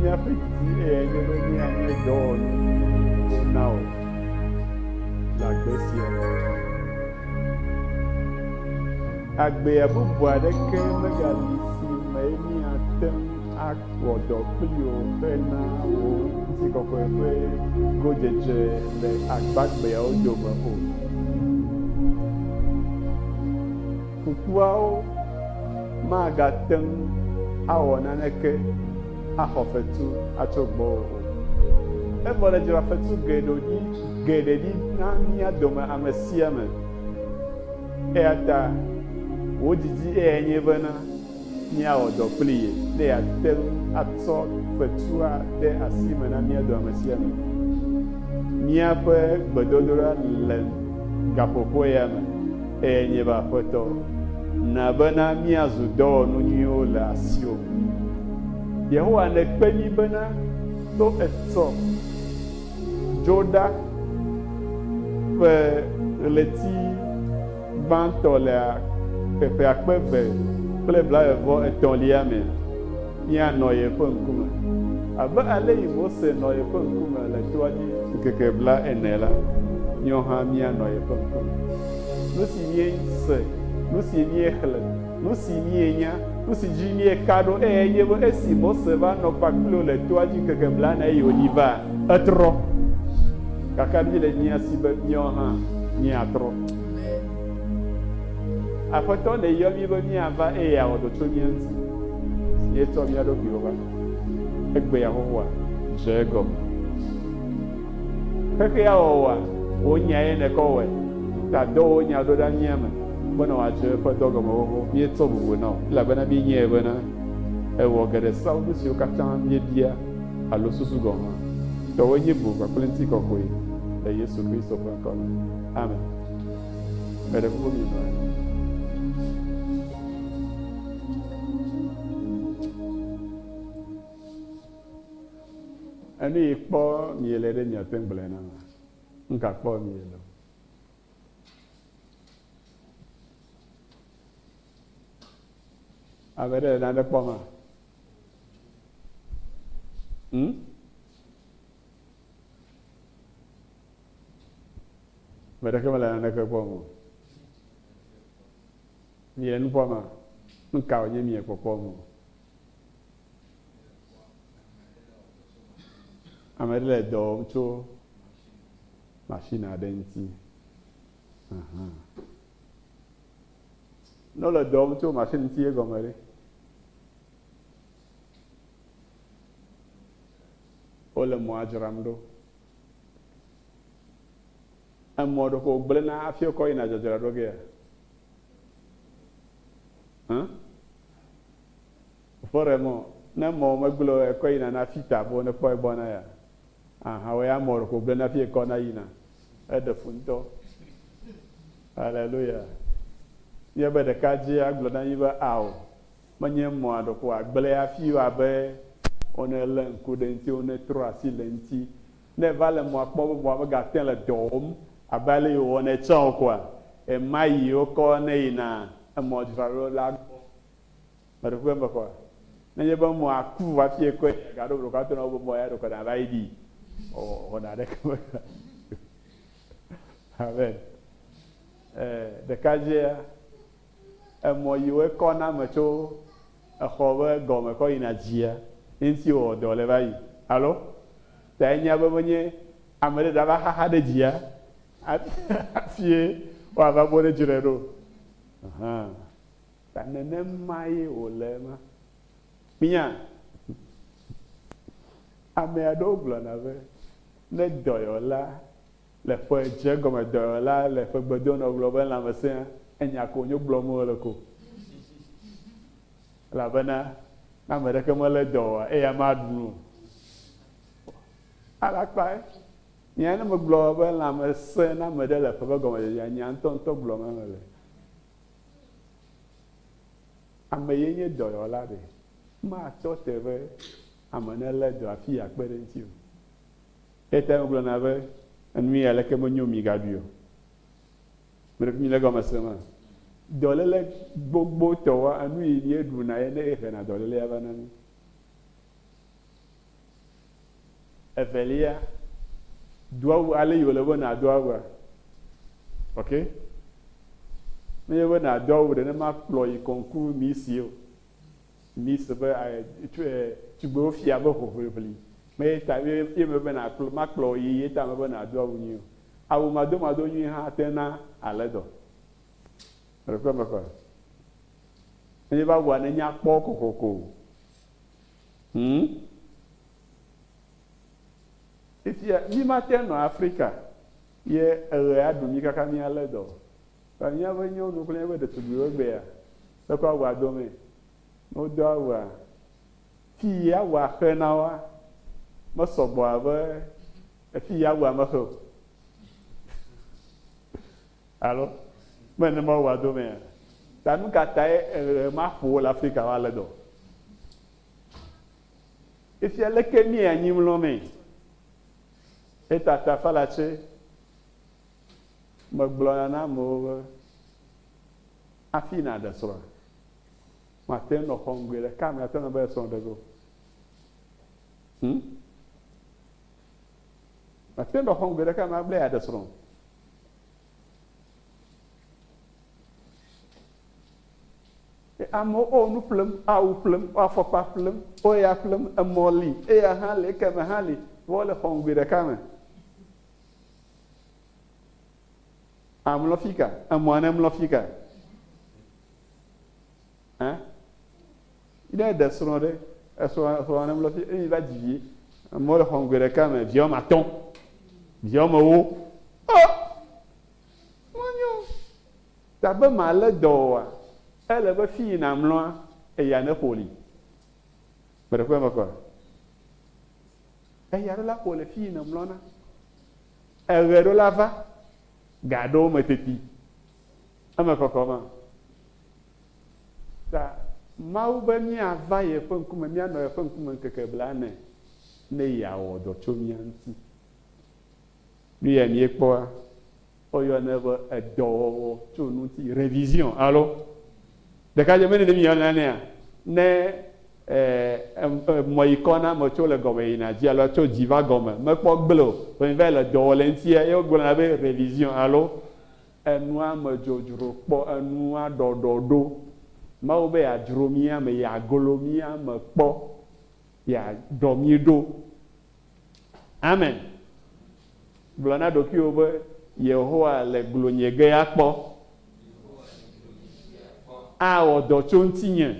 míaƒe didi eye nye be míanye dɔwɔnu na wo le agbe sia. Agbea bubu aɖeke megali si me míate ŋu akpɔ dɔ kpli wo hena wo ŋutikɔkɔe ƒe godzedze le agbagbeawo dome o. Kukuawo magate ŋu awɔ naneke axɔ fetu atso gbɔ o. Evɔ le dzra fetu geɖe ɖi na mía dome ame sia me. Eya ta wo didi eya nye bena míawɔ dɔ kpli ye ne yeate ŋu atsɔ fetua ɖe asi me na mía dome ame sia me. Míaƒe gbedodoɖa le gaƒoƒo ya me eya nye be Aƒetɔ na bena míazu dɔwɔnu nyuiwo le asiwò me. Yehowa nekpe mí bena to etsɔ dzoɖa ƒe ɣleti gbãtɔ le ƒe 2023 me míanɔ yeƒe ŋkume abe ale yi Mose nɔ yeƒe ŋkume le toa dzi ŋkeke 40 la, míawo hã míanɔ yeƒe ŋkume. Nu si míese, nu si míexlẽ, nu si míenya, nu si dzi míeka ɖo eye nye be esi Mose va nɔ kpakpli wo le toa dzi ŋkeke 40 eye wòyi va etrɔ. Kaka dzi le mía si be míawo hã míatrɔ. Aƒetɔ le yɔ mí be míava eye awɔ dɔ tso mía ŋuti. Míetsɔ mía ɖokuiwo va. Egbe Yehowa dze egɔme. Xexea wɔwɔa, wonya ye nekɔ wɔe. Ta dɔwo nya ɖo ɖa mía me bena wòadze eƒe dɔgɔme xoxo. Míetsɔ bubu na wo elabena míenyae bena ewɔ geɖe sawo nu siwo katã míebia alo susu gɔme. Tɔwoe nye bu kpakple ŋutikɔkɔe le Yesu-Kristo ƒe ŋkɔ me. Amen. Meɖe kuku mi nɔ anyi. Enu yi kpɔ miele ɖe miate ŋu gblɔe na ma. Ŋgakpɔ miele o. Ame ɖe le nane kpɔm a? Ame ɖeke mele naneke kpɔm o. Mie nu kpɔm a? Nu ka wònye mie kpɔkpɔm o? Ame ɖe le dɔ wɔm tso machine aɖe ŋuti. Ne wole dɔ wɔm tso machine ŋuti egɔme ɖe. Wole mɔa dzram ɖo. Emɔ ɖe ko wògblẽ na hafi wokɔ yina dzadzra ɖo gea? Vraiment, ne mɔ megblẽ ekɔ yina na fita bo ne kpɔ egbɔ na ya. Woe amɔ ɖe ko wògblẽ na fi ekɔ na yina. Eɖe fu ŋutɔ. Haleluya. Míabe ɖekadze agblɔ na mí be ao, menye mɔa ɖe ko wòagblẽ hafi abe wone lé ŋku ɖe ŋuti, wone trɔ asi le ŋuti. Ne va le mɔa kpɔm be mɔa megate le dɔ wɔm abe ale yi wòwɔnɛ tsã o koa, ema yi wokɔ ne yina emɔdzraɖo la gbɔ. Meɖe ƒe me xɔa. Nenye be mɔa ku hafi ekɔe gaɖo ɖo katɔ na wo be mɔ ya ɖo kɔ na va yi ɖi. Wɔna ɖeke me. Amen. Ɖekadzea, emɔ yi wokɔ na me tso exɔ be gɔme kɔ yina dzia, ŋuti wɔ dɔ le va yi. Alo? Ta enya be menye ame ɖe ɖava xaxa ɖe dzia, afie woava bo ɖe dzre ɖo. Ta nenema ye wòle ma. Minya, ame aɖewo gblɔna be ne dɔyɔla le ƒe dze gɔme dɔyɔla le ƒe gbedo nɔ gblɔ be lãmesẽ enya ko nyo gblɔm wole ko. Elabena ame ɖeke mele dɔ wɔa eya maɖu nu. Alakpae. Nya ne megblɔ be lãmesẽ na ame ɖe le ƒe ƒe gɔmedzedzea nya ŋutɔ gblɔm mele. Ame ye nye dɔyɔla ɖe. Matsɔ te be ame ne lé dɔ afi akpe ɖe ŋuti o. Eta megblɔna be enu ya leke menyo mi gaɖui o. Mi le gɔme se ma. Dɔléle gbogbo tɔwa enu yi mieɖuna ye ne ehena dɔléle ya va na mi. evelia doawu ale yo le be na doawu okay me yo na doawu de ma kplo yi konku mi sio mi se be tu go fia be hohobli me ta ye me be na kplo ma kplo yi ta me be na doawu ni awu mado yi ha tena ale do rekwa mako me ba wa na nya kpo kokoko Ifia mi matin no Africa ye adumi kaka mi ale do ba mi aba nyo no kule be de tubu gbe ya be kwa wa do me no do wa fi ya wa khana wa ma so bo aba fi ya wa ma ho allo men mo wa do me ta nu ka ta ma po l'Africa wa le do Ifia leke mi anyim lo me etata falache magblona na mo afina da sura maten no hongwe kam ya tena ba so dago maten no hongwe kam able ya da sura amo o nu plum au plum afo pa plum o ya plum amoli e ya hale kama hale wole hongwe kam amlofika amwana amlofika hein il est descendé so amlofika il va dire amol hongere kam viom aton viom o monyo tabe mal doa elle va fi na mlo e ya na poli pero quoi quoi e ya la poli fi na mlo na e redo la va gado meteti ama kokoma ta mau bani ava ye fankum mi ano ye fankum nkeke blane ne ya odo chomianti ni ya ni ekpo oyo never edo chonuti révision allo de ka je mene de mi yana ne mo ikona mo chole gobe ina ji alo cho jiva gome me kpo gblo o nve le do lentia e ogbo na be révision allo enu am jojuro kpo enu adododo ma o be adromia me ya golomia me kpo ya domiedo amen blona do ki o be Yehowa le glonyege akpo a odo chontinye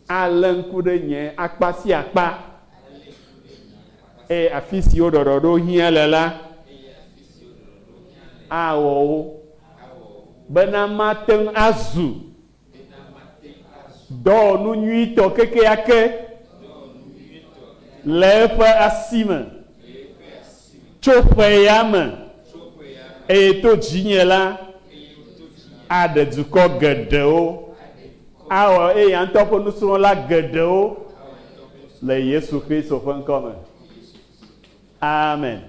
alenkude nye akpasi akpa e afisi odododo hialela awo bena maten azu do nu nyuito keke ake lefe asime chope yame e to jinyela ade duko gedeo awo e yan topo nusuron la gedeo le Jésus-Christ au fin comme amen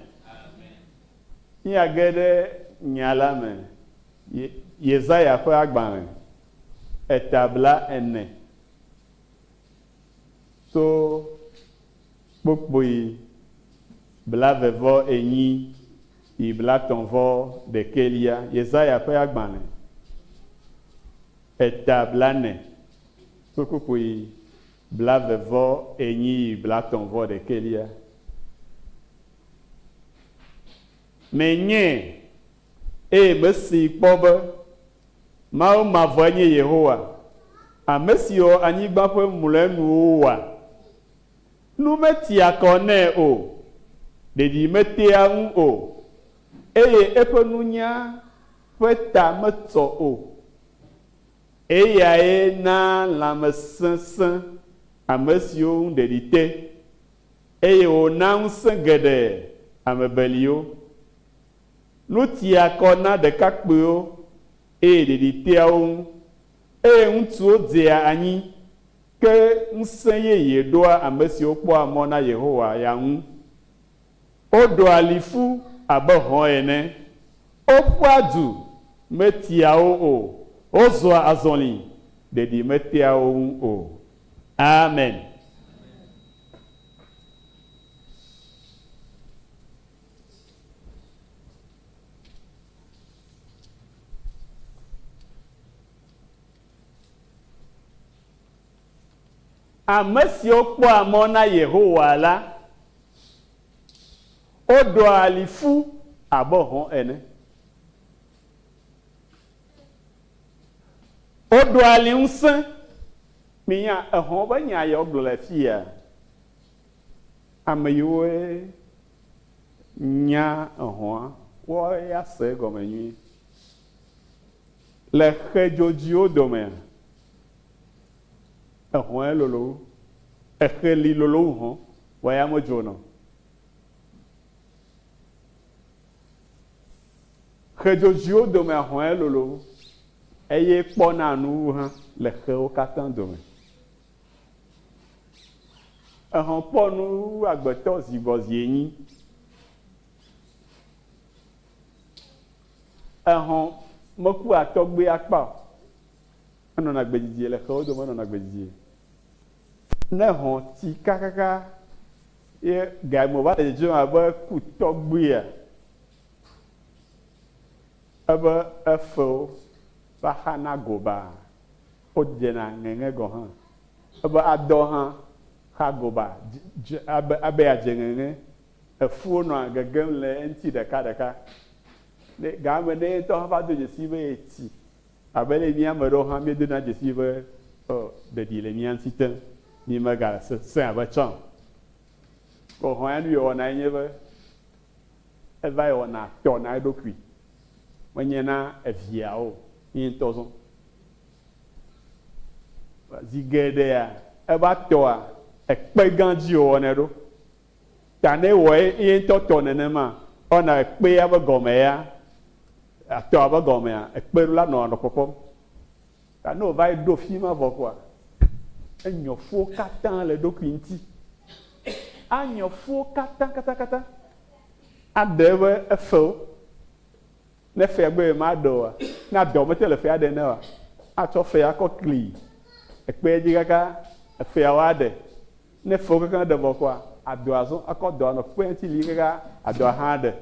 ni agede nyala me Yesaya fa agban etabla ene so pokboyi bla vevo enyi i bla tonvo de kelia Yesaya fa agban etabla ne so pokboyi bla vevo enyi i bla tonvo de kelia menye mesi kpobe ma ma vanye Yehowa amesio anyigba pe mulenu wa nu meti akone o dedi metia o epenunya peta metso o ya na la mesensen amesio dedite o na nsengede amebelio nuti akona de kakpeo dediteawo ŋutsu dzea anyi ke ŋusẽ ye doa ame siwo kpɔ amɔ na Yehowa ya ŋu woɖo alifu abe hɔ̃ ene woƒua du metiawo o wozɔa azɔli ɖeɖi meteawo ŋu o amen ame siwo kpɔ amɔ na Yehowa la woɖoa ali fu abe hɔ̃ ene. Woɖoa ali ŋusẽ minya ehɔ̃ be nya ya wogblɔ le fia. Ame yiwo nya ehɔ̃a woawo ya se gɔme nyuie. Le xedzodzoewo domea ehɔ̃e lolo exeli lolo wu hɔ̃ woya medzona. Xedzodzoewo domea hɔ̃e lolo eye kpɔna nuwu hã le xewo katã dome. Ehɔ̃ kpɔ nu agbetɔ zivɔzie nyi. Ehɔ̃ meku atɔgbe akpa o. Enɔna gbedzidzi le xewo dome enɔna gbedzidzi. Ne hɔ̃ ti kakaka ye game va le dzedzem abe ku tɔgbea ebe efewo va xana goba wodzena ŋeŋe gɔ hã ebe adɔ hã xa goba abe adze ŋeŋe efuwo nɔ gegem le eŋuti ɖeka. Game ne ŋutɔ hã va do dzesi be eti abe ne mía ame ɖewo hã míedona dzesi be ɖeɖi le mía ŋuti te mi mega se abe tsã. Ko hɔ̃ ya nu yewɔna nye be eva yewɔna tɔ na eɖokui menye na eviawo mi ŋutɔ zɔ. Zi geɖea eva tɔa ekpe gã dzi wowɔnɛ ɖo. Ta ne wɔ ye ŋutɔ tɔ nenema ɔna ekpea be gɔme ya atɔ abe gɔmea ekpe la nɔ kpɔkpɔm. Ta ne wòva yi ɖo fi ma vɔ kɔa enyɔ fuwo katã le ɖokui ŋuti. Anyɔ fuwo katã. Aɖe ebe efewo. Ne fea gbe ma ɖe oa, ne adɔ mete le fea ɖe ne oa, atsɔ fea kɔ kli ekpea dzi kaka efeawo aɖe. Ne fewo kaka ɖe vɔ kɔa adɔa zɔ akɔ dɔa nɔ kpea ŋuti li kaka adɔa hã ɖe.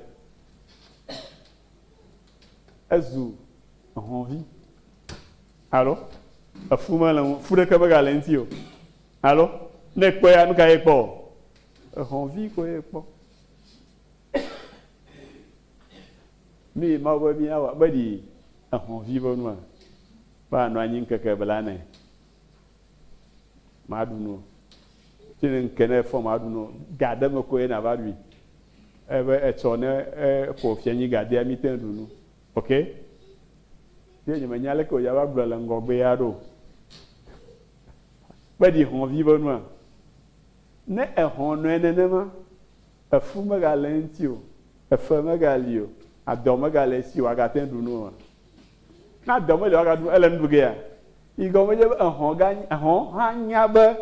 Ezu ehɔ̃vi. Alo? Efu mele ŋu, fu ɖeke be gale ŋuti o. Alo? Ne kpɔ ya nu ka ye kpɔ? Ehɔ̃vi ko ye kpɔ. Mi ma be míawɔ be ɖi ehɔ̃vi be nua va nɔ anyi ŋkeke bla nɛ. Maɖu nu. Tsi ne ŋke ne fɔ maɖu nu. Ga ɖe me ko ye nava ɖui. Ebe etsɔ ne ƒo fia nyi gadea mi te ɖu nu. Ok? Ye nye menya leke wòdza va gblɔ le ŋgɔgbea ɖo. Be ɖi hɔ̃vi be nua. Ne ehɔ̃ nɔe nenema, efu megale ŋuti o, efe megali o, adɔ megale esi o, agate ɖu nu o. Na adɔ mele wagaɖu ele nu ɖu gea. Yi gɔme nye be ehɔ̃ hã nya be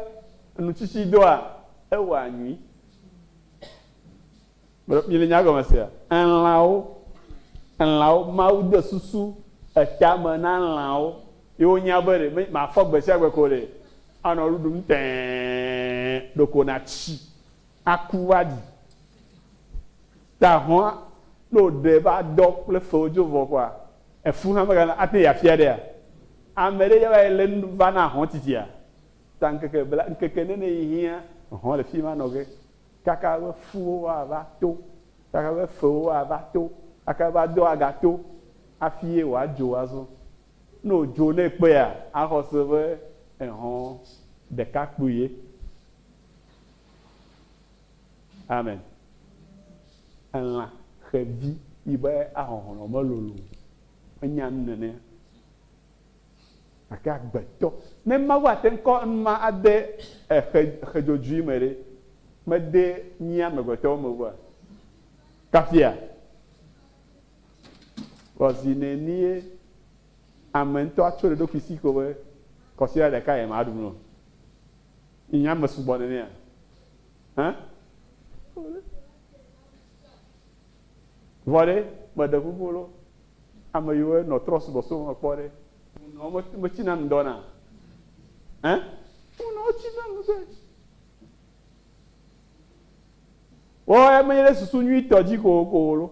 nutsitsi doa ewɔa nyui. Mi le nya gɔme sia. Elãwo Mawu de susu etame na lãwo yewo nya be ɖe mafɔ gbe sia gbe ko ɖe anɔ ɖuɖum tɛɛ ɖoko na tsi aku va ɖi. Ta hɔ̃a ne wòɖe va dɔ kple fewo dzo vɔ kɔa efu hã megana ate yi afia ɖea. Ame ɖe yava le nu va na hɔ̃ titia. Ta ŋkeke nene yi hĩa hɔ̃ le fi ma nɔ ge. Kaka be fuwo woava to, kaka be fewo woava to, kaka be adɔ agato hafi ye wòadzo azɔ. Ne wòdzo ne kpea axɔ se be ehɔ̃ ɖekakpui ye. Amen. Elã xevi yi be ahɔhlɔ melolo enya nu nenea. Gake agbetɔ ne Mawu ate ŋkɔ numa ade xedzodzoe me ɖe mede mía amegbetɔwo me vɔa kafia kɔsi nenie ame ŋutɔ atso ɖe ɖokui si ko be kɔsia ɖeka ye ma ɖu no. Nya me sugbɔ nenea. Hã? Vɔ ɖe meɖe kuku lo. Ame yiwo nɔ trɔ subɔsubɔ me kpɔ ɖe. Metsina nu dɔna. Hã? Wotsina nu dɔ. Wɔya menye ɖe susu nyuitɔ dzi ko lo.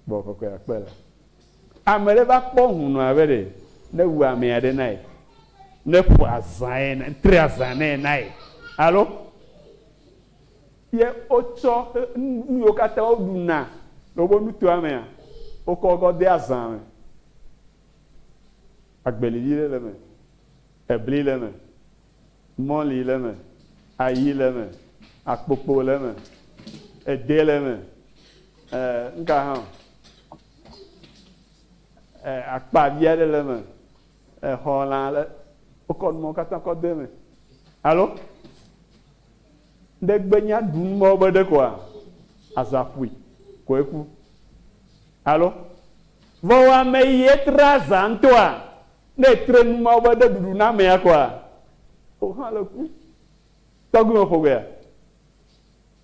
Bɔ kɔkɔe akpe la. Ame ɖe va kpɔ hunɔa be ɖe ne wu ame aɖe na ye. ne pour azan très azan nai allo ye ocho nu kata oduna lobo nu to ame o ko go de azan agbeli le me ebli le me moli le me ayi le me akpopo le me ede le me nka ha akpa bia le me holan le o ko mo kata ko de me allo de gbenya dun mo be de quoi azapui ko eku allo vo wa me yetra zantoa ne tren mo be de dudu na me quoi o ha le ku togu mo fo ya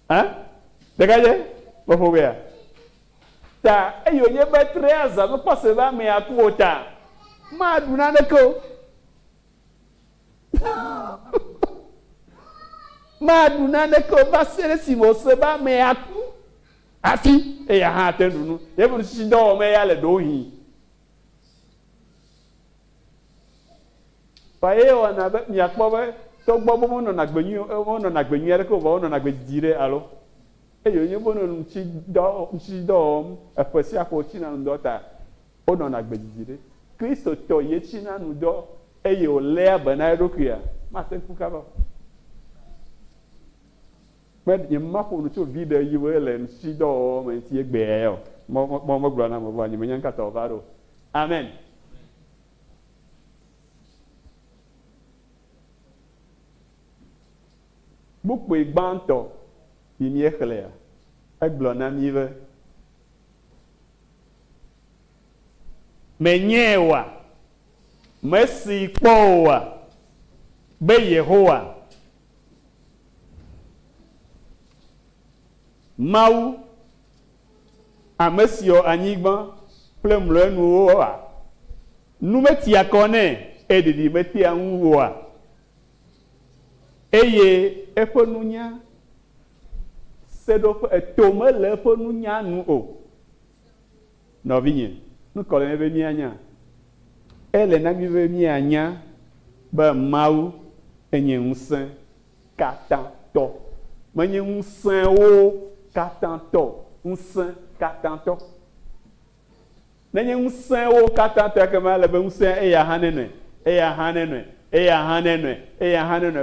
hein de gaje mo fo ya ta eyo ye be tre azan no passe ba me atuota ma duna ne ko ma duna ne ko ba sere si mo se ba me atu afi e ya ha tendunu ye bu si do me ya le do hi pa e o na be mi akpo be to gbo bo mo no na gbenyu ere ko bo no na gbedire alo e yo ye bo no nchi do e pesi apo chi na ndo ta o no na gbedire Kristo to ye chi na ndo e yo le bana rokia ma se ku ka ba but you map on to video you will and see do and see egbe mo gbo na mo ba ni menyan ka to ba do amen book we banto ni ekhle egbo na mi ve menyewa mesi powa be Yehowa Mau amesio anyigba plemle nuwa numeti akone edidi meti anwa eye efonunya sedo etome le efonunya nu o novinye nu kole be mi anya ele na mi be mi anya ba mau enye unsen katanto manye unsen o katanto unsen katanto nenye unsen o katanto kama le be unsen e ya hanene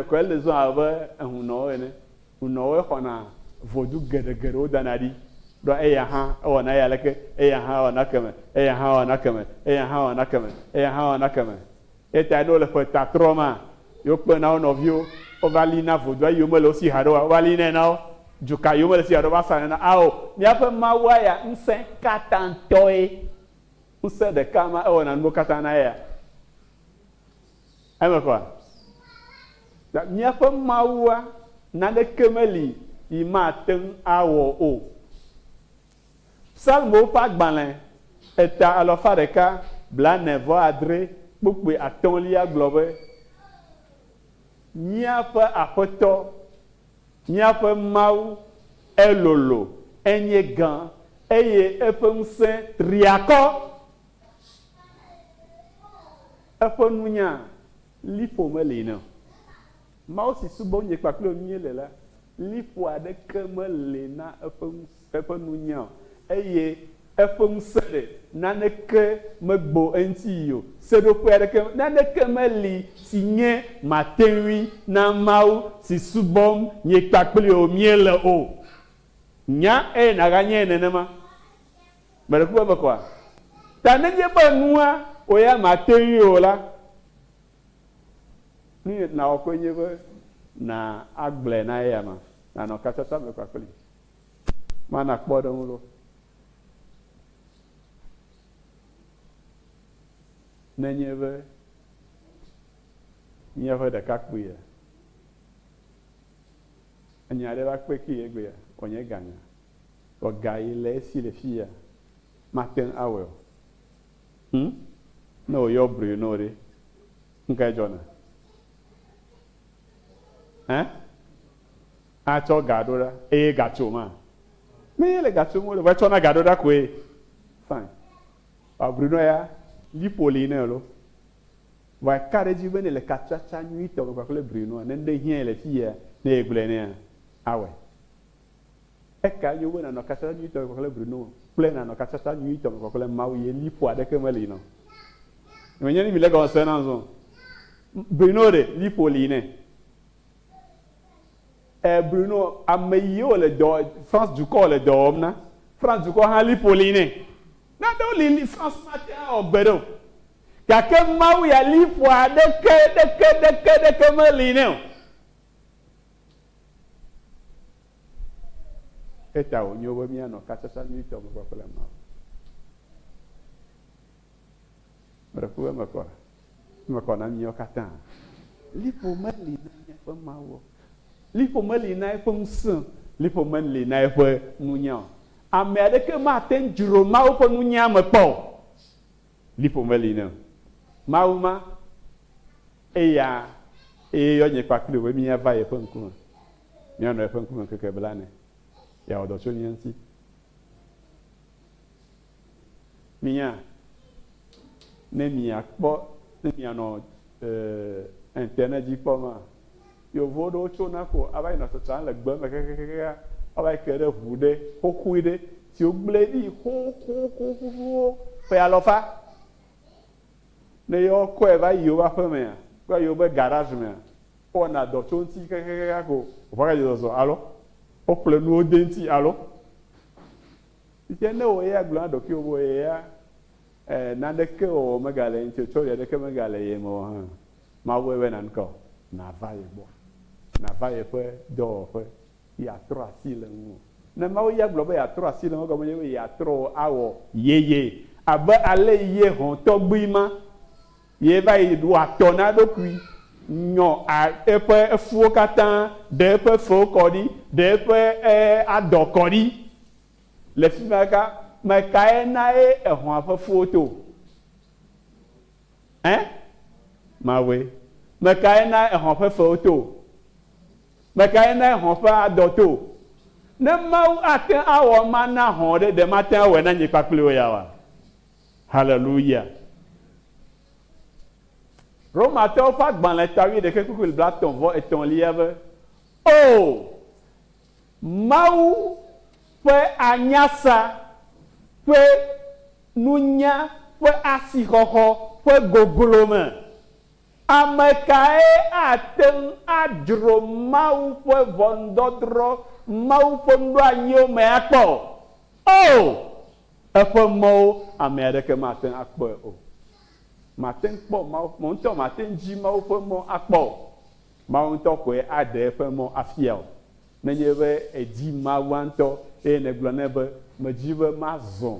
ko le zo ave huno ene huno e khona vodu gere o danadi do e ya ha o na ya leke e ya ha o na keme e ta no le fo ta troma yo pe na ono vio o valina vodu ayo me lo si haro valina na juka yo me si haro basa na ao mi afa mawaya nsen katantoe nsen de kama o na no katana ya ema kwa da mi afa mawa na de kemeli ima ten awo o salmo pa gbanlen eta alofa de ka bla nevo adre pukpe atonlia globe miaƒe aƒetɔ miaƒe mawu elolo enye gã eye eƒe ŋusẽ triakɔ eƒe nunya liƒo meli ne mawu si subɔ nye kpakple mie le la liƒo aɖeke meli na eƒe nunya eye eƒe ŋusẽ ɖe naneke megbo eŋti o seɖoƒe aɖeke naneke meli si nye mateŋui na mawu si subɔm nye kpakple o miele o nya eye naganye nenema meɖeku be kɔa ta nenye be nua o ya mateŋui o la nu na wɔƒe nye be na agblẽ na eya ma nanɔ katsatsa me kpakple mana kpɔ ɖe ŋu lo. Nenye be míaƒe ɖekakpuia enya ɖe va kpe ki egbea wònye ganya wòga yi le esi le fia mate ŋu awɔ ne wòyɔ bri no ɖe ŋka dzɔna atsɔ ga ɖo ɖa eye gatso ma me le gatso mo le va tsɔna ga ɖo ɖa koe fine abri no ya liƒo li ne lo va kare dzi be ne le katsatsa nyuitɔ me kpakple brino ne ɖe hiã le fia ne egblẽ nea awɔe eka nyo be nanɔ katsatsa nyuitɔ me kpakple brino kple nanɔ katsatsa nyuitɔ me kpakple mawu ye liƒo aɖeke meli nɔ menye ni mi le gɔmese na zɔ brino de liƒo li nɛ brino ame yiwo le dɔ France dukɔ le dɔ wɔm na France dukɔ hã liƒo li nɛ na ɖewo li France mate awɔ gbe ɖe o gake mawu ya liƒo ɖeke meli nɛ o eta wonyo be mianɔ katsatsa nyuitɔ me kpakple mawu meɖeku be mekɔ na miawo katã liƒo meli na miaƒe mawu liƒo meli na eƒe ŋusẽ liƒo meli na eƒe nunya o ame aɖeke mate ŋu dzro mawu ƒe nunya me kpɔ o liƒo meli na mawu ma eya eyɔ nye kpakple wo be miava yeƒe ŋkume mianɔ yeƒe ŋkume keke bla ne yawɔ dɔ tso mia ŋuti minya ne miakpɔ ne mianɔ internet dzi kpɔma yevu ɖewo tsona ko ava yi nɔ tsatsa le gbe me kekekeka ava yi ke ɖe ʋu ɖe xoxoe ɖe si wogblẽ ɖi xoxoxoxo ƒe alɔfa ne yewo kɔe va yi yewo ƒe mea kɔ yewo be garage mea wɔna dɔ tso ŋuti kekekeka ko wòva ka dzi zɔzɔ alo woƒle nuwo de ŋuti alo tike ne wo ya gblɔ na ɖokuiwo be wo ya naneke wɔwɔ megale ŋuti tso ɖe aɖeke megale ye me o hã mawu be naneke o nava ye gbɔ nava yeƒe dɔwɔƒe yeatrɔ asi le ŋu ne mawu ya gblɔ be yeatrɔ asi le ŋu gɔme nye be yeatrɔ awɔ yeye abe ale ye hɔ̃tɔgbi ma ye va yi ɖo atɔ na ɖokui nyɔ eƒe efuwo katã ɖe eƒe fewo kɔ ɖi ɖe eƒe adɔ kɔ ɖi le fi ma ka mekae na ye ehɔ̃a ƒe fuwo to mawoe mekae na ehɔ̃ ƒe fewo to mekae na ehɔ̃ ƒe adɔ to ne mawu ate awɔ ma na hɔ̃ ɖe ɖe mate awɔe na nye kpakple wo ya wa haleluya Romatɔwo ƒe agbalẽ tawi ɖeke kpukpui blatɔ̃ vɔ etɔ̃lia be o mawu ƒe anyasa ƒe nunya ƒe asixɔxɔ ƒe goglome ame kae ate ŋu adzro mawu ƒe ʋɔnudɔdrɔ̃ mawu ƒe nuɖoanyiwo me akpɔ o eƒe mɔwo ame aɖeke mate ŋu akpɔe o mate ŋu kpɔ mawu mo ŋutɔ mate ŋu dzi mawu ƒe mɔ akpɔ o mawu ŋutɔ koe aɖe eƒe mɔ afia o nenye be edzi mawu ŋutɔ eye negblɔ nɛ be medzi be mazɔ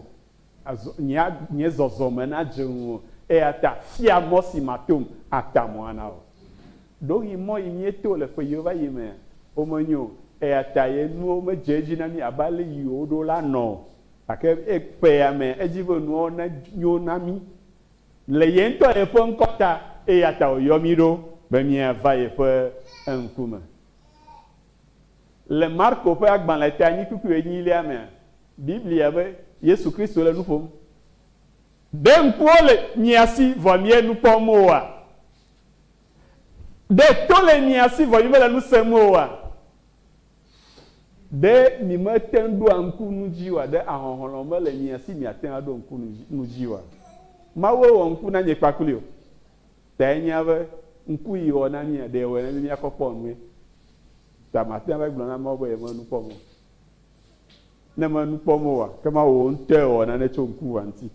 nye zɔzɔme nadze ŋu o eya ta fia mɔ si matom ata mɔ ana o ɖohi mɔ yi mieto le ƒe yiwo va yi mea womenyo eya ta ye nuwo medze edzi na mi abe ale yiwo ɖo la nɔ o gake ƒe ya me edzi be nuwo ne nyo na mi le ye ŋutɔ yeƒe ŋkɔ ta eya ta wòyɔ mi ɖo be miava yeƒe ŋkume le Marko ƒe agbalẽ ta nyi kpukpui enyilia mea Biblia be Yesu Kristo le nu ƒom ɖe ŋkuwo le mia si vɔ mie nu kpɔm oa ɖe to le mia si vɔ mi mele nu sem oa ɖe mi mete ŋu ɖoa ŋku nu dzi oa ɖe ahɔhlɔ mele mia si miate ŋu aɖo ŋku nu dzi oa Mawu wɔ ŋku na nye kpakpli o ta enya be ŋku yi wɔ na mia ɖe wɔ na mi miakɔ kpɔ nue ta mate ŋu gblɔ na Mawu be yeme nu kpɔm o ne me nu kpɔm oa ke ma wò ŋutɔ wɔ nane tso ŋku wa ŋuti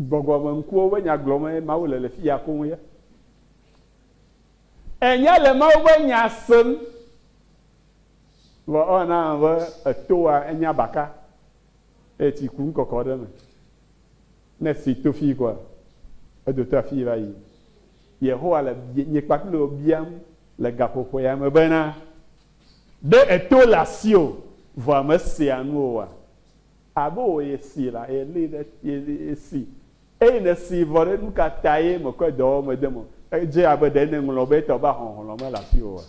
gbɔgbɔme ŋkuwo be nyagblɔme Mawu le fi ya koŋ ya enya le Mawu be nya sem vɔ ɔna be etoa enya baka etsi kum kɔkɔ ɖe me ne si to fi kɔa edo to afi va yi Yehowa le nye kpakple wo biam le gaƒoƒo ya me bena ɖe eto le asi o vɔ mesea nu oa abe wo ye si la ele ɖe esi eye ne si vɔ ɖe nu ka ta ye mekɔ dɔwɔ me de mo edze abe ɖe ne ŋlɔ be etɔ be ahɔhlɔ me le asi oa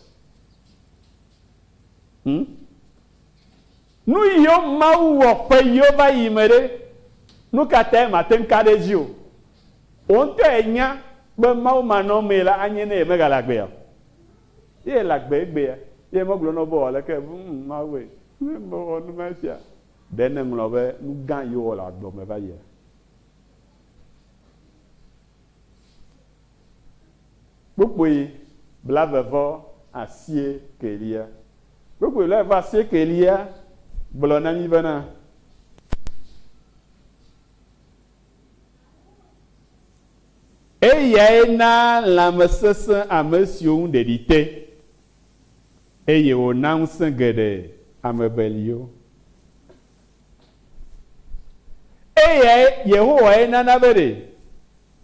nu yiwo Mawu wɔ ƒe yiwo va yi me ɖe nu ka ta ye mate ŋu ka ɖe dzi o wo ŋutɔ enya be mau manome la anyene me galagbe ye lagbe gbe ye mo glo no bo le ke ma we mo onu ma sia den nglo be nu gan yo la gbo me ba ye gbogbo blavevo asie kelia gbogbo le va asie kelia blo na mi bana eye na la mesese amesio ndedite eye o na nsengede amebelio eye Yehowa na na bere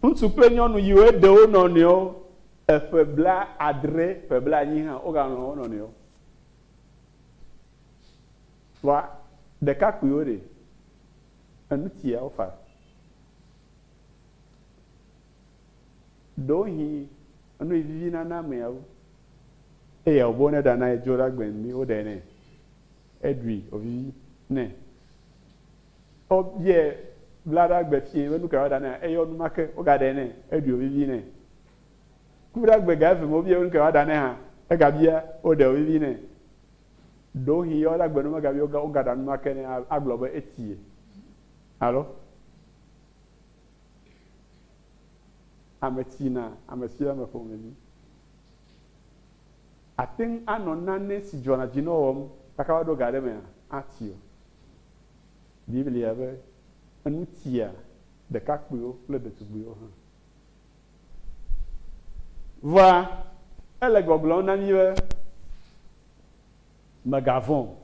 ntu pe nyonu yiwe de o no ni o efebla adre febla nyi ha o ga no ni o wa de ka kuyore anu tia o fa dohi anu vivi na me ya e ya obo na da na ejora gben mi o de ne edwi ovivi ne o ye blada gbe tie we nu ka da na e yo nu make o ga de ne edwi ovivi ne kura gbe ga fe mo bi nu ka da ne ha e ga bia o de ovivi ne dohi yo da gbe nu ga bi o ga da nu make ne aglobo etie allo ametina amesia me fo me ni atin anona ne si jona jino wom takawa do gade me atio biblia be anu tia de kakpuyo le de tubuyo ha va ele goblon na mi be magavon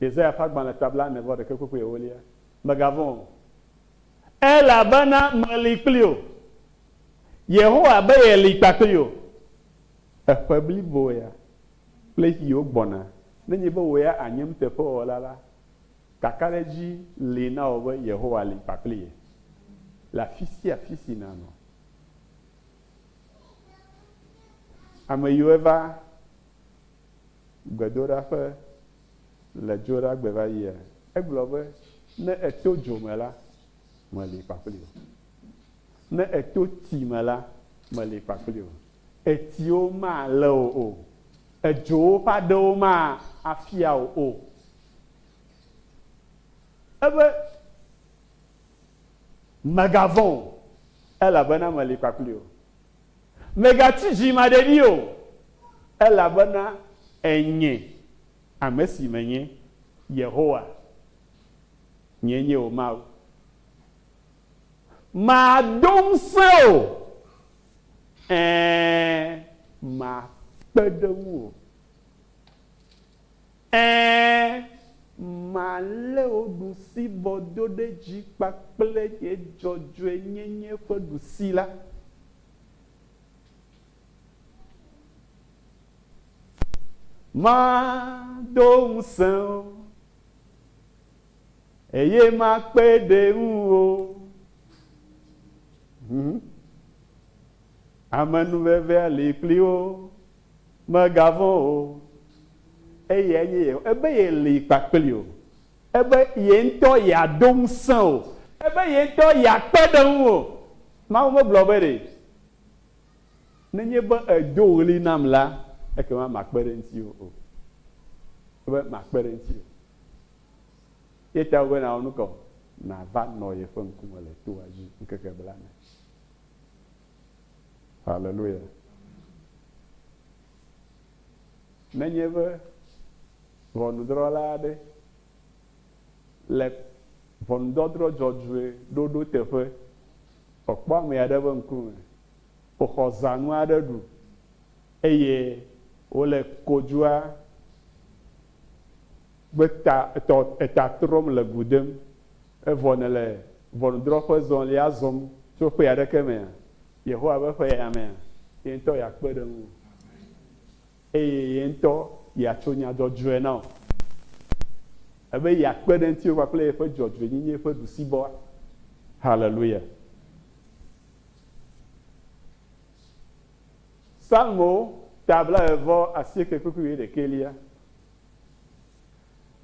Isaia fagban la tabla ne vo de kekoko e wolia magavon ela bana maliklio Yehowa be ye li pakyo efabli boya le yo gbona nenye be woya anyem tefo olala kakaleji le na owe Yehowa li pakli la fisi afisi na no ameyoeva gbedora fe le jora gbeva ye eglobe ne eto jomela mo li pakli ne eto timela me le pakli o etio ma le o ejo pa do ma afia o ebe magavon ela bana me le pakli o megati jima de dio ela bana enye amesi menye Yehowa nyenye o ma ma dom so ma pedewu ma le odusi bodo de ji pakple ye jojo enyenye fo dusi la ma dom so eye ma pedewu amanu veve ali plio magavon eye ebe ye li pakplio ebe ye nto ya dom san ebe ye nto ya pedan o ma mo blobere nenye be edo li nam la e ke ma makpere nti o ebe makpere nti o ye ta we na onu ko na va no ye fo nku le to aji nkeke bla na hallelujah menyebe vonudrolade le vondodro jojue dodo teƒe okpɔ ame aɖe be ŋkume oxɔ zanu aɖe ɖu eye wole kodzua be eta trɔm le gudem evɔ ne le ʋɔnudrɔƒe zɔlia zɔm tso ƒe aɖeke mea Yehowa be ƒe ya mea ye ŋutɔ ya kpe ɖe ŋu eye ye ŋutɔ ya tso nyadzɔdzɔe na o ebe ya kpe ɖe ŋuti kpakple yeƒe dzɔdzɔenyenye ƒe ɖusibɔ haleluya Salmo tabla evɔ asieke kpekpe ɖekelia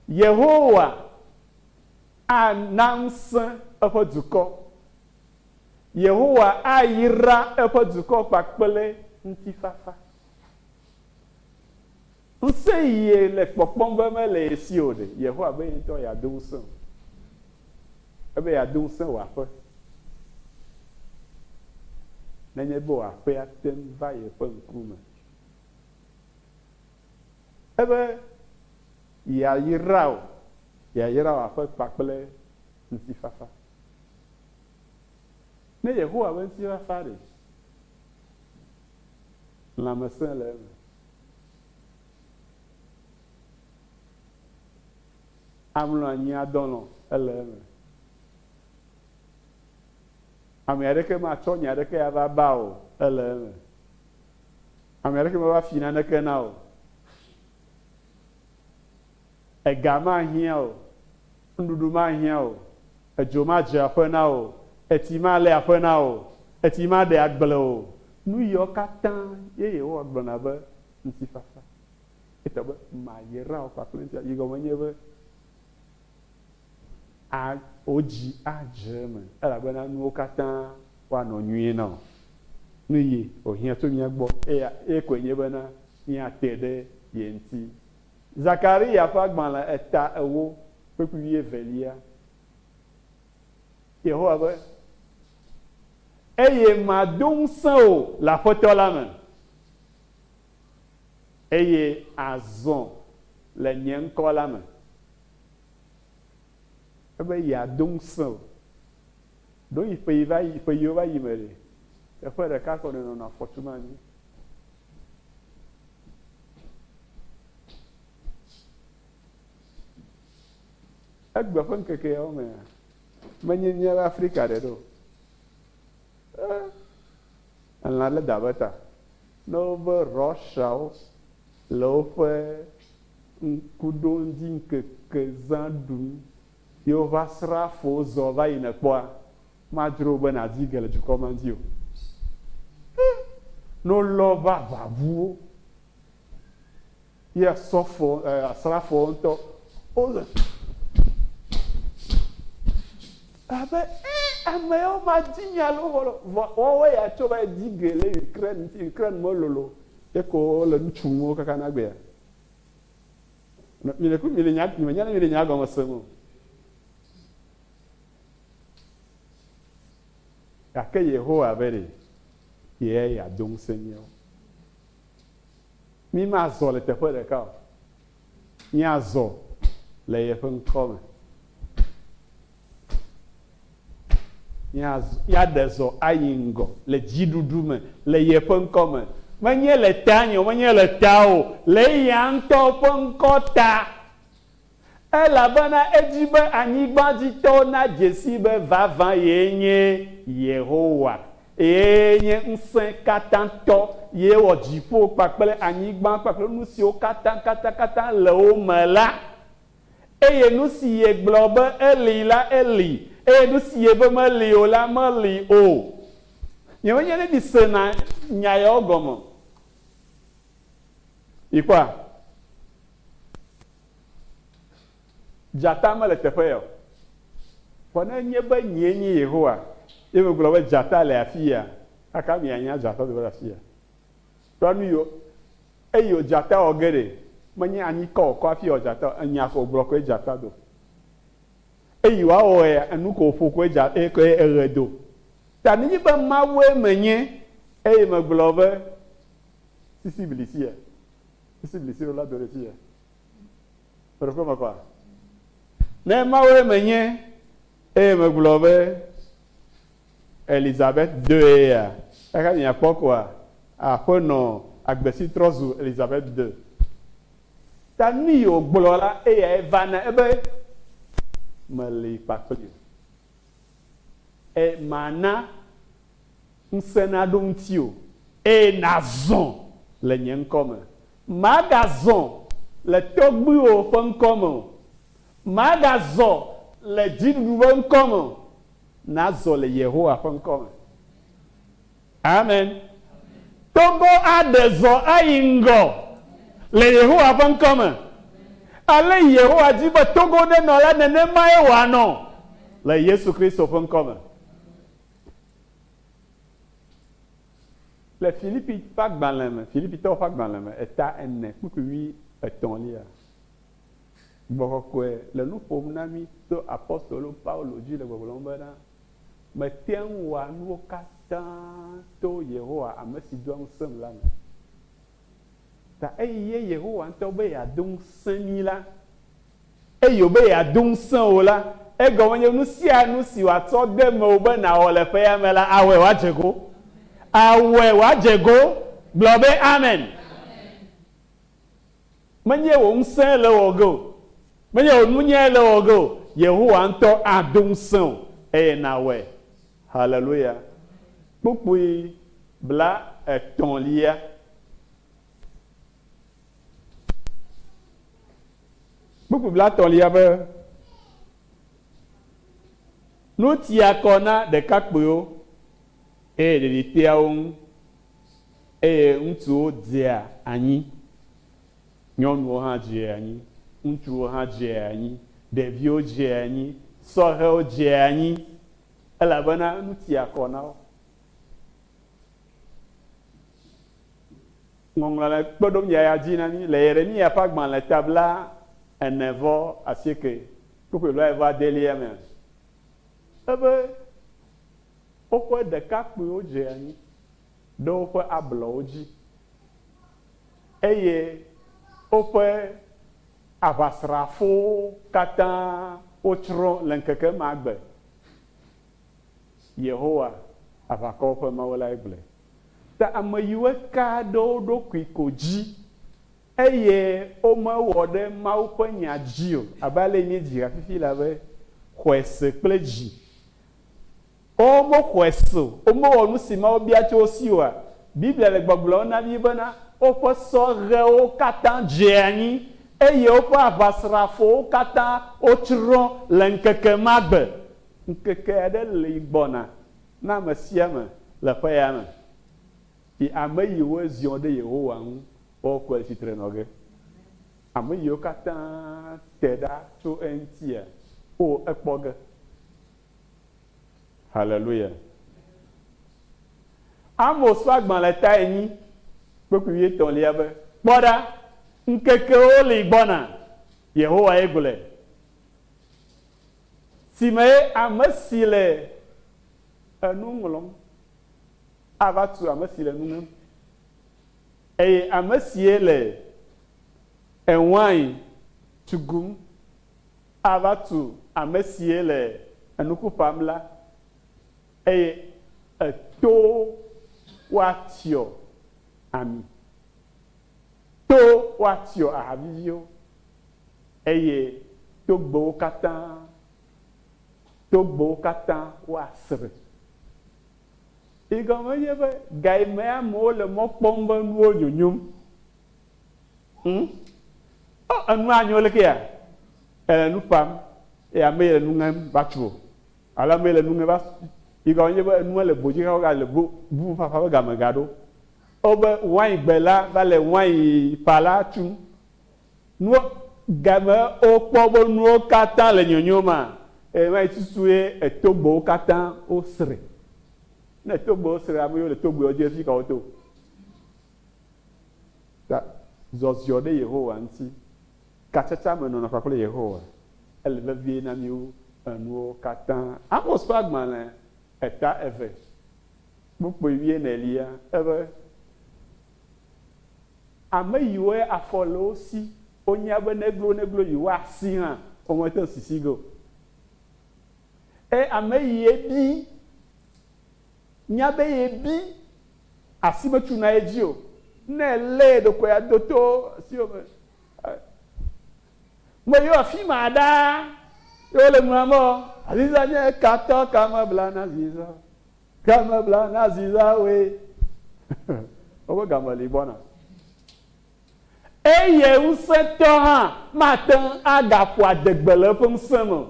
Yehowa ana ŋusẽ eƒe dukɔ Yehowa ayira eƒe dukɔ kpakple ŋutifafa. Ŋusẽ yi le kpɔkpɔm be mele esi o ɖe, Yehowa be ŋutɔ yeado ŋusẽ o. Ebe yeado ŋusẽ wò aƒe. Nenye be wò aƒea te va yeƒe ŋkume. Ebe yeayra wò aƒe kpakple ŋutifafa. Ne Yehowa be ŋutifafa ɖe, lãmesẽ le eme. Amlɔ anyi adɔlɔ ele eme. Ame aɖeke matsɔ nya aɖeke ava ba o ele eme. Ame aɖeke mava fi naneke na o. Ega mahiã o, nuɖuɖu mahiã o, edzo madze aƒe na o, etsi malé aƒe na o, etsi maɖe agble o. Nu yiwo katã ye Yehowa gblɔna be ŋutifafa. Eta be mayra wo kpakple ŋutia. Yi gɔme nye be wo dzi adze eme elabena nuwo katã woanɔ nyuie na o. Nu yi wòhiã tso mía gbɔ eye koe nye bena míate ɖe ye ŋuti. Zakaria ƒe agbalẽ 3:8. Yehowa be eye mado ŋusẽ o le Aƒetɔ la me eye azɔ le nye ŋkɔ la me. Ebe yeado ŋusẽ o. Do yi ƒe yiwo va yi me ɖe. Teƒe ɖeka ko nenɔnɔ afɔtuma anyi. Egbe ƒe ŋkekewo mea, menye míabe Afrika ɖe ɖo. Elã le da be ta. Ne wobe Rɔsiawo le woƒe ŋkuɖodzi ŋkeke zã ɖum, ye woƒe asrafowo zɔ va yina kpɔa, madzro be nàdi ge le dukɔ ma dzi o. Ne wolɔ va aʋaʋuwo, ye asrafowo ŋutɔ wole abe ame yawo madi nya lo wɔwɔ ya tso va di ge le Ukraine ŋuti. Ukraine me lolo ye ko wole nu tsom wo kaka na gbea. Menya ne mile nya gɔme sem o. Gake Yehowa be ɖe ye yeado ŋusẽ míawo. Mí mazɔ le teƒe ɖeka o. Míazɔ le yeƒe ŋkɔ me. Míaɖe zɔ ayi ŋgɔ le dziɖuɖu me le yeƒe ŋkɔ me. Menye le ta nye o, menye le ta o, le ya ŋutɔ ƒe ŋkɔ ta. Elabena edzi be anyigbadzitɔwo na dzesi be vavã ye nye Yehowa. Ye nye ŋusẽ katãtɔ, ye wɔ dziƒo kpakple anyigba kpakple nu siwo katã le wo me la. Eye nu si ye gblɔ be eli la eli, eye nu si ye be meli o la meli o. Nye menye ne di sena nya yawo gɔme. Yikwa. Dzata mele teƒe ya o. Vɔ ne nye be nyee nye Yehowa, ye me gblɔ be dzata le afi ya, kaka mianya dzata do le afi ya. Tɔ nu yiwo, eyi dzata wɔ ge ɖe, menye anyikɔ wòkɔ afi wɔ dzata, enya ko gblɔ koe dzata do. Eyi woawɔ ya, enu ko ƒo koe eɣe do. Ta nenye be Mawue menye, eye megblɔ be sisi bilisi ya. Sisi bilisi la do ɖe fi ya. Ƒe me kɔa. Ne Mawue menye, eye megblɔ be Elizabeth 2 ya. Eka miakpɔ koa, aƒenɔ agbesi trɔ zu Elizabeth 2. Ta nu yi wògblɔ la, eya eva na ebe meli kpakpli. Mana ŋusẽ naɖo ŋuti o, eye nazɔ le nye ŋkɔ me. Magazɔ le tɔgbuiwo ƒe ŋkɔ me o. Magazɔ le dziɖuɖu ƒe ŋkɔ me o. Nazɔ le Yehowa ƒe ŋkɔ me. Amen. Togo aɖe zɔ ayi ŋgɔ le Yehowa ƒe ŋkɔ me. Ale Yehowa dzi be Togo ɖe nɔ la nenemae wòanɔ le Yesu Kristo ƒe ŋkɔ me. Le Philippi pas gbaleme, Philippi to pas gbaleme, eta ene, kukui etonlia. Bokwe, le nous pomnami to apostolo Paulo dit le bolomba. Mais tiens wa nous kata to Yehowa amesi doang sem la. Ta eye Yehowa to be ya dong semi la. E yo be ya dong sen o la. E go wonye nu si wa to dem o be na o le fe ya me la awe wa jego. Awe wa jego, blobe amen. Manye wo nsen le wo go. Manye wo munye le wo go. Yehowa nto adung sen e na we. Hallelujah. Pupui bla ton lia. Pupui bla ton lia be. Nou tia kona de kakbuyo. E de tia un e untu dia anyi. Nyɔnu hã dze anyi, ŋutsuwo hã dze anyi, ɖeviwo dze anyi, sɔhewo dze anyi, elabena nu ti akɔ na wo. Ŋɔŋlɔ le kpeɖom yaya dzi na mi le Yeremia ƒe agbalẽ tabla 9:9 kpokpo lo va delia me. Ebe woƒe ɖekakpuiwo dze anyi ɖe woƒe ablɔwo dzi eye woƒe aʋasrafowo katã wotsrɔ̃ le ŋkeke ma gbe. Yehowa aʋakɔwo ƒe Mawu lae gblɔe. Ta ame yiwo ka ɖe wo ɖokui ko dzi eye womewɔ ɖe Mawu ƒe nya dzi o abe ale mi dzi hafifi la be xɔe se kple dzi. Womo xɔe se o, womewɔ nu si Mawu bia tso wo si oa. Biblia le gbɔgblɔm na mi bena woƒe sɔhewo katã dze anyi eye woƒe aʋasrafowo katã wotsrɔ̃ le ŋkeke ma gbe. Ŋkeke aɖe le gbɔna na ame sia ame le ƒe ya me. Yi ame yiwo ziɔ ɖe Yehowa ŋu wokɔe tsitre nɔ ge. Ame yiwo katã te ɖa tso eŋutia wo ekpɔ ge. Hallelujah. Amos ƒe agbalẽ ta 8 kpekpe 8 be kpɔ ɖa ŋkekewo li gbɔna Yehowa ye gblɔe. Si me ame si le enu ŋlɔm ava tu ame si le nu ŋlɔm eye ame sie le ewain tugum ava tu ame sie le enuku ƒam la eye eto woatiɔ ami. To woatiɔ ahaviviwo eye togbewo katã woasre. Igɔme nye be gaime amewo le mɔ kpɔm be nuwo nyonyom. Enu anyo le kea ele nu ƒam eye ame yi le nu ŋem va tso alo ame yi le nu ŋem va. Igɔme nye be enua le bodzi xawo ga le bu fafa be game ga ɖo. Wobe wain gbe la va le wain pa la tum. Nuwo game wokpɔ be nuwo katã le nyonyoma ema yi tutu ye etogbewo katã wosre. Ne togbewo sre ame yiwo le togbewo dzi efi ka woto. Ta zɔziɔ ɖe Yehowa ŋuti. Katsatsa me nɔnɔ kpakple Yehowa. Ele vevie na mi enuwo katã. Amos ƒe agbalẽ eta 2 kpukpo 14 ebe ame yiwo afɔ le wo si wonya be neglo yiwo asi hã womete sisi go. Ame yi ebi nya be ye bi asi me tuna ye dzi o. Ne le ɖokoe ya do to si o me. Me yo afi ma ɖa yo le nua me aziza nye katɔ kame bla na ziza. Kame bla na ziza we. Obe game li gbɔna. Eye ŋusẽtɔ hã mate agaƒo adegbe le eƒe ŋusẽ me.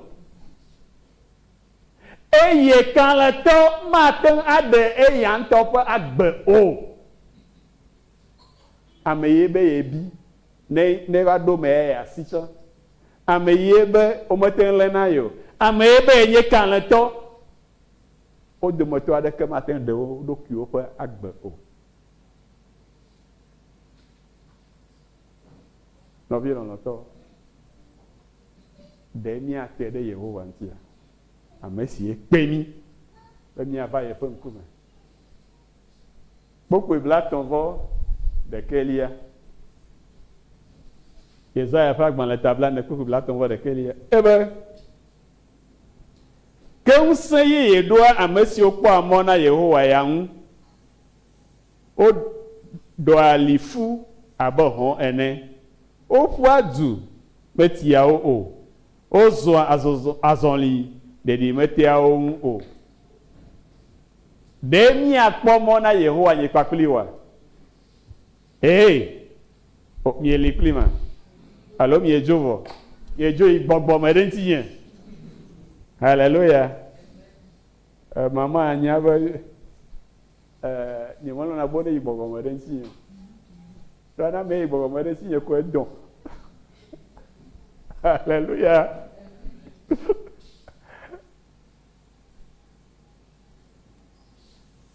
Eye kalẽtɔ mate aɖe eya ŋutɔ ƒe agbe o. Ame ye be ye bi ne va ɖo me ya asi tsɔ. Ame ye be womete lé na ye o. Ame ye be ye nye kalẽtɔ. Wo dometɔ aɖeke mate ɖe wo ɖokuiwo ƒe agbe o. Nɔvi lɔlɔ̃tɔ, ɖe míate ɖe Yehowa ŋutia, ame si ekpe mí be míava yeƒe ŋkume. Kpokpoe blatɔ̃vɔ ɖekelia. Yesaya ƒe agbalẽ tabla kpokpoe blatɔ̃vɔ ɖekelia. Ebe ke ŋusẽ yeye ɖoa ame siwo kpɔa mɔ na Yehowa ya ŋu. Woɖoa ali fu abe hɔ̃ ene. Woƒua du metiawo o. Wozɔa azɔli ɖeɖimeteawo ŋu o. Ɖe míakpɔ mɔ na Yehowa nye kpakpli wa. Mieli kpli ma. Alo miedzo vɔ. Miedzo yi gbɔgbɔ me ɖe ŋuti nye. Hallelujah. Mama anya be nye melɔna bo ne yi gbɔgbɔ me ɖe ŋuti nye. Ɖana me yi gbɔgbɔ me ɖe ŋuti nye ko edɔ. Hallelujah.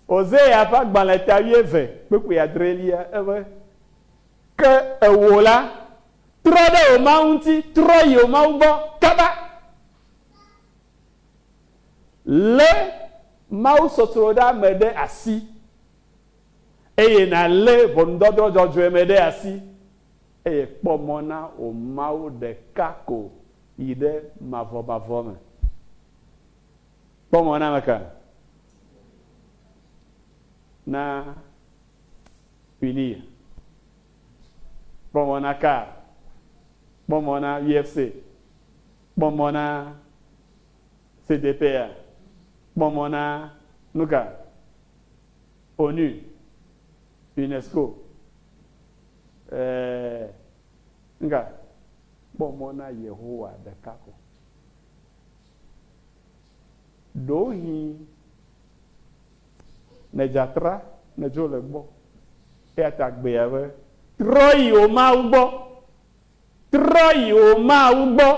Osea ƒe agbalẽ ta 12 kpekpe adrelia ebe ke ewo la trɔ ɖe wò Mawu ŋuti, trɔ yi wò Mawu gbɔ kaba. Lé Mawu sɔsrɔ̃ ɖe ame ɖe asi eye nàlé ʋɔnudɔdrɔ̃ dzɔdzɔe me ɖe asi eye kpɔ mɔ na wò Mawu ɖeka ko yi ɖe mavɔmavɔ me. Kpɔ mɔ na ame ka? Na Uni, kpɔ mɔ na Car, kpɔ mɔ na UFC, kpɔ mɔ na CDPA, kpɔ mɔ na nuka ONU, UNESCO, nga kpɔ mɔ na Yehowa ɖeka ko. Ɖohi ne dzatra ne dzo le gbɔ eya ta gbea be trɔ yi wò Mawu gbɔ, trɔ yi wò Mawu gbɔ.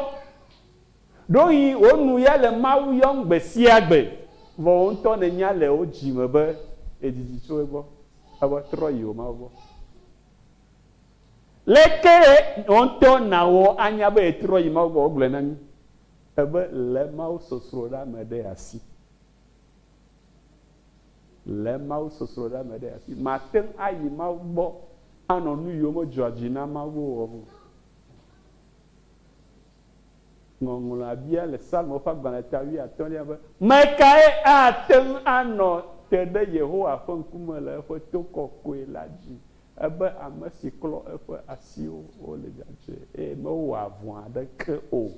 Ɖohi wò nu ya le Mawu yɔm gbe sia gbe vɔ wò ŋutɔ ne nya le wò dzime be edidi tso egbɔ ebe trɔ yi wò Mawu gbɔ. Leke wò ŋutɔ na wɔ anya be etrɔ yi Mawu gbɔ wogblɔ na mí ebe le Mawu sɔsrɔ̃ ɖe ame ɖe asi. Le Mawu sɔsrɔ̃ ɖe ame ɖe asi. Mate ŋu ayi Mawu gbɔ anɔ nu yiwo me dzɔa dzi na Mawu wɔwɔ. Ŋɔŋlɔa bia le Salmo ƒe agbalẽ ta 15 be mekae ate ŋu anɔ te ɖe Yehowa ƒe ŋkume le eƒe to kɔkɔe la dzi ebe ame si klɔ eƒe asiwo wole dzadzɔe eye mewɔ avɔ aɖeke o.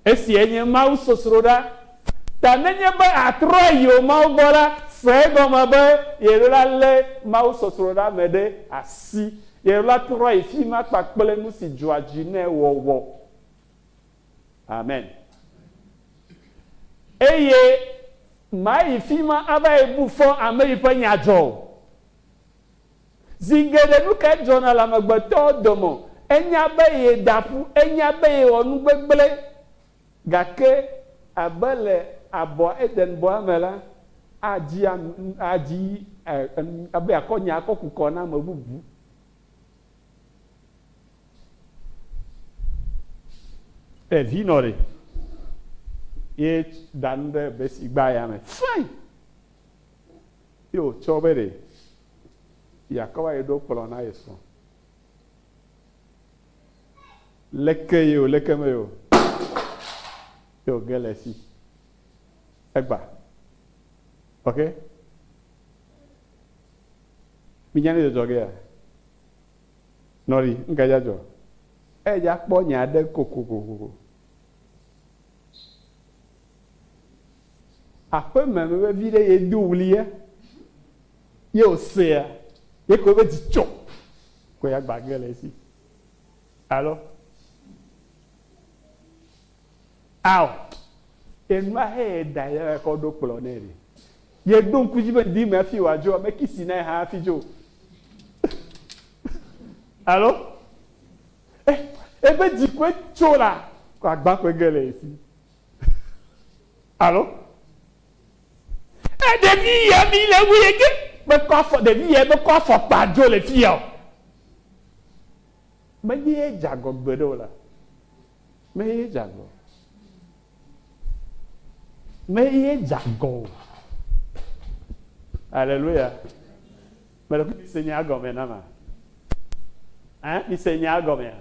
Esie nye Mawu sɔsrɔ̃ ɖa. Ta nenye be atrɔ yi wò Mawu gbɔ la, se egɔme be yeɖola lé Mawu sɔsrɔ̃ ɖa ame ɖe asi. Yeɖola trɔ yi fi ma kpakple nu si dzɔa dzi ne wɔwɔ. Amen. Eye ma yi fi ma ava yi bu fɔ ame yi ƒe nya dzɔ. Zi geɖe nu ka dzɔna le amegbetɔwo dome. Enya be ye daƒu, enya be ye wɔ nu gbegblẽ. Gake abe le abɔ Edenbɔa me la, adzi abe akɔ nya akɔ kukɔ na ame bubu. Vi nɔ ɖe ye da nu ɖe besi gba ya me. Fine. Ye wòtsɔ be ɖe yakɔ va yi ɖo kplɔ na ye srɔ̃. Leke ye o, leke me ye o. Ye wòge le si. Egba. Ok? Mi nya ne dzɔdzɔ gea? Nɔri, nga dza dzɔ. Edza kpɔ nya ɖe kokokoko. Aƒeme me be vi ɖe ye do wulia, ye wòsea, ye ko be dzi tsɔ, ko ya gbage le si. Alo? Awo. Enua he da ya ko do kplɔ ne re. Ye do ŋkudzi be di me afi wòadzo, me kisi na ha afi dzo. Alo? Ebe dzikpe tso la, ko agba kpe ge le esi. Alo? Ɖevi ya mi le wuye ge be kɔ afɔ, ɖevi ya be kɔ afɔkpa dzo le fi ya o. Menye jago gbedo la. Menye jago. Menye jago. Alléluia. Mais le Seigneur gomme nama. Hein? Le Seigneur gomme.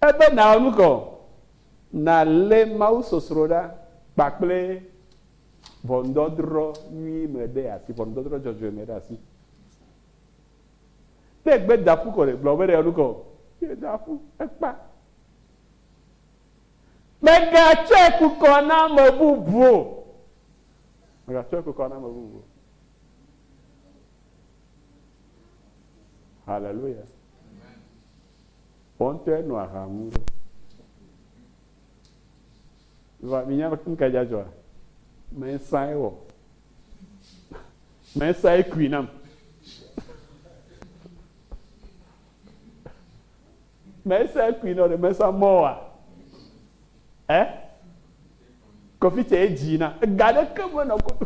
Ebe na onuko na le mau sosroda bakple vondodro nui mede asi vondodro jojo mede asi. Te gbe dafu ko le blobere onuko. Ye dafu ekpa. Mega cheku kona mabubu. Mega cheku kona mabubu. Hallelujah. Ponte no ahamuro. Va minya nkaja joa. Mensai wo. Mensai queenam. Mensai queenam de mensa moa. Kofi che jina. Gade kemo na ko.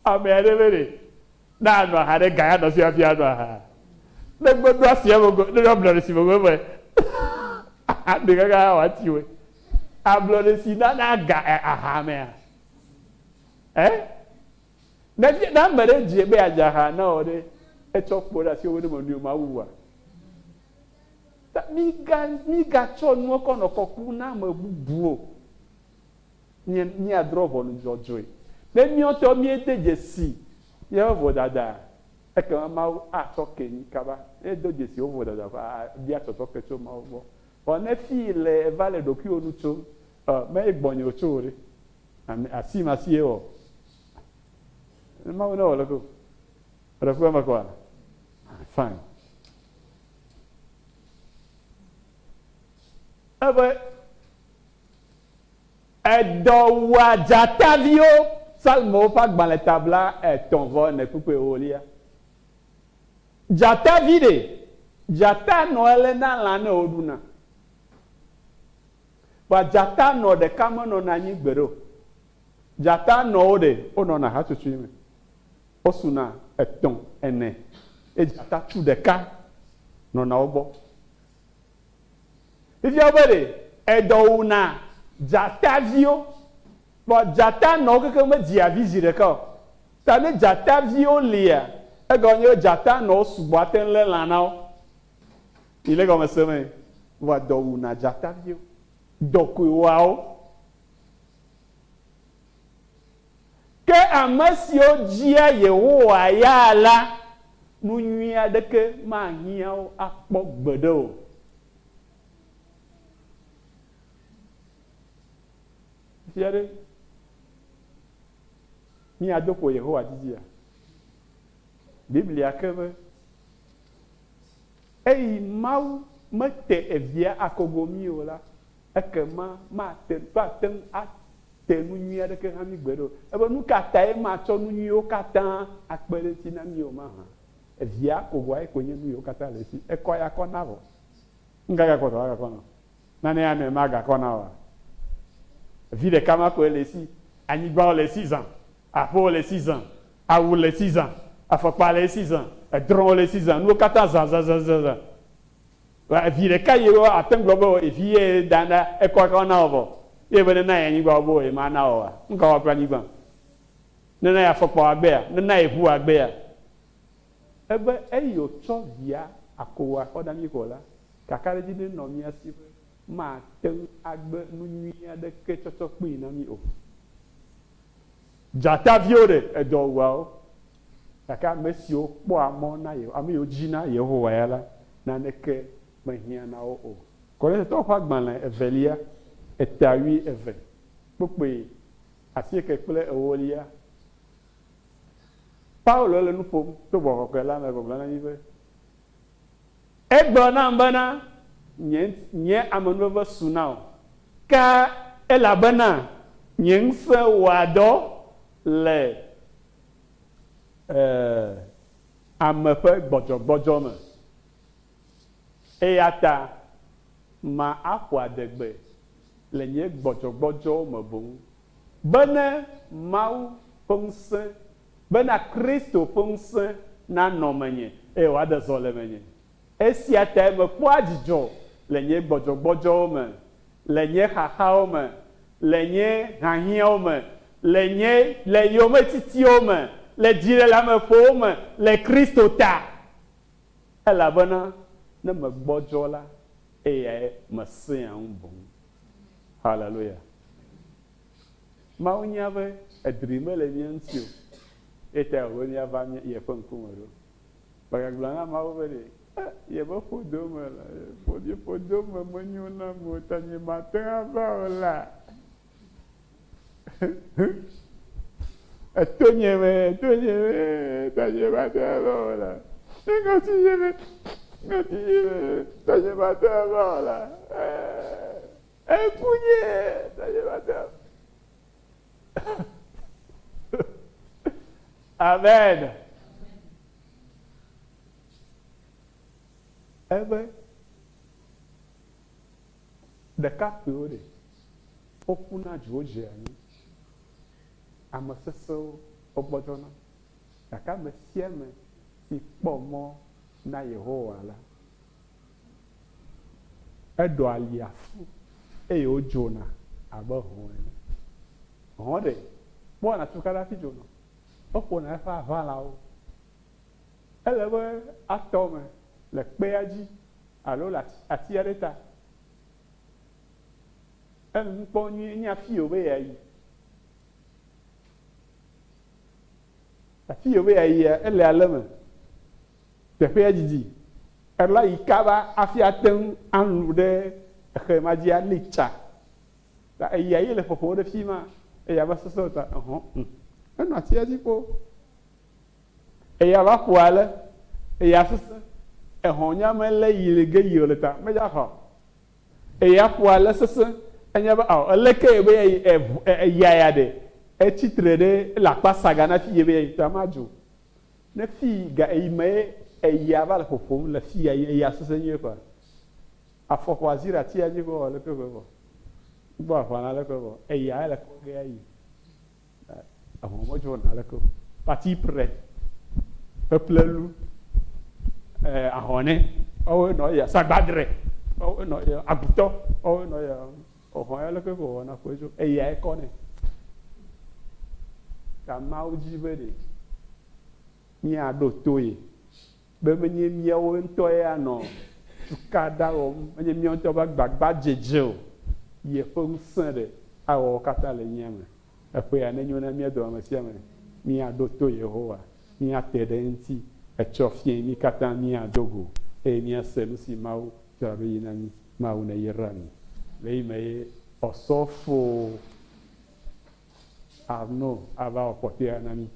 Amere vere. Na no hare gaya no sia bia no ha. Le gbodo asia bogo, le blore si bogo we. De gaga wa tiwe. A blore si na ga aha me a. Na mbere je be aja ha na ode e chokpo da si owo mo ni o ma wuwa. Ta mi ga cho nu ko no koku na ma bubuo. Ni adrovo no jojoy. Le mi o to mi eteje si. Ye vo dada. Eke ma a toke ni kaba. E do je si o vo dada fa bia to toke cho ma wo. On e fi le vale do ki onu cho. Me igbonyo cho re. Asi ma si e o. Ma o no lo ko. Rafu ma kwa. Fine. Ebe edo wa jatavio salmo pa gban le tabla ton vo ne pupe olia. Jata vide. Jata no ele na lana oduna. Ba jata no de kama no na nyi gbero. Jata no de ono na ha tutu ime. Osuna eton ene. E jata tu de ka no na obo. If you obey edo una jata vio. Ba jata no ke me dia vizire ka. Ta ne jata vio lia. E gonyo jata no subaten le lanao. Il est comme ça mais va do una jata vio. Doku wao. Ke amasio jia Yehowa ya la nu nyia de ke ma hiao akpo gbedo. Fiare ni adoko Yehowa Didier. Biblia kebe ei mau mete evia akogomi ola ekema ma te pa ten a te nu nyia de ke hami gbero ebe nu kata e ma cho nu nyio kata akpere ti na mi o ma ha evia kogwa e konye nu yo kata le si e ko ya ko na bo ngaga ko ga ko na na ne ane ma ga ko na wa vie de kama ko le si ani gba le 6 ans a pour les 6 ans a ou les 6 ans a faut pas les 6 ans a dron les 6 ans nous 14 ans za wa vie de kayo atem globo e vie dana e ko na bo e be na yan gba bo e ma na o wa nka wa pra ni gba na ya faut pas agbe na e hu agbe ya ebe e yo cho via akowa oda mi ko la kakare ji no mi asi ma ten agbe nu nyia de ke chocho pin na mi o jata viore e do wa o kaka mesio po amo na ye ami o jina Yehowa ya la na ne ke mahia na o ko le to fa gban la evelia etawi eve pope asi ke pele ewolia Paulo le nu pom to bo ko la me ko la ni be e gbo na mbana nye amanu va sunao ka elabana nyense wado le amepe gbɔdzɔgbɔdzɔ me eyata ma aƒo adegbe le nye gbɔdzɔgbɔdzɔ me boŋ bene Mawu ƒe ŋusẽ bena Kristo ƒe ŋusẽ nanɔ menye eye wòaɖe zɔ le menye esia ta me kpɔa dzidzɔ le nye gbɔdzɔgbɔdzɔwo me, le nye xaxawo me, le nye hahiãwo me, le yometitiwo me, le dziɖeleameƒowo me, le Kristo ta. Elabena ne me gbɔdzɔ la, eyae mesẽa ŋu boŋ. Haleluya. Mawu nya be edri mele mía ŋuti o. Eta wòle míava yeƒe ŋkume ɖo. Megagblɔ na Mawu be ɖe, yebe ƒodo me la, ƒodo me menyo na me o, ta nye mate ŋu ava o la. Etonye me, ta nye mate ŋu ava o la. Ŋɔti ye me, ta nye mate ŋu ava o la. Ekunye, ta nye mate ŋu. Amen. Ebe ɖekakpuiwo ɖe woƒuna dziwo dze anyi, ame sesẽwo wogbɔdzɔna, gake ame sia ame si kpɔ mɔ na Yehowa la, eɖo ali afu eye wodzona abe hɔ̃ ene. Hɔ̃ ɖe kpɔna tukaɖa hafi dzona, eƒona eƒe aʋalawo. Ele be atɔ me le kpea dzi alo le ati aɖe ta. Enu kpɔ nye afi yiwo be yeayi. Afi yiwo be yeayia ele ale me. Teƒea didi. Ela yi kaba afi ate ŋu alũ ɖe exe ma dzi ali tsa. Ta eyia yi le ƒoƒo ɖe fi ma. Eya be sesẽ ta enɔ atia dzi kpo. Eya va ƒo ale. Eya sesẽ. Ehɔ̃ nya mele yi ge yi le ta, medza xɔ. Eya ƒo ale sesẽ. Enya be eleke be eya ya ɖe. Etsitre ɖe le akpa saga na fi ye be eyi ta ma dzo. Ne fi ga eyi me eya va le ƒoƒom le fi ya eya sesẽ nye kɔa. Afɔƒo azi ɖe atia dzi kɔ le ke vɔ. Gbɔ aƒana le ke vɔ. Eya le kɔ ge ayi. Ehɔ̃ me dzona le ke. Pati pre. Eple lu. Ahɔne, ɔwɔ nɔ ya sagbadre, ɔwɔ nɔ ya agutɔ, ɔwɔ nɔ ya ɔhɔn ya leke ko wɔna ko edzo eya ekɔ ne. Ka Mawu dzi be ɖe míaɖo to ye be menye míawo ŋutɔ ya nɔ tukaɖa wɔm, menye míawo ŋutɔ be gbagba dzedze o, yeƒe ŋusẽ ɖe awɔ katã le mía me. Eƒe ya ne nyo na mía dɔ ame sia me, míaɖo to Yehowa, míate ɖe eŋuti. Etsɔ fie mi katã míado go eye míase nu si Mawu tsɔ ɖo yi na mí. Mawu ne yra mi. Le yi me ye ɔsɔfo Arno ava wɔ kpɔtɔea na mí.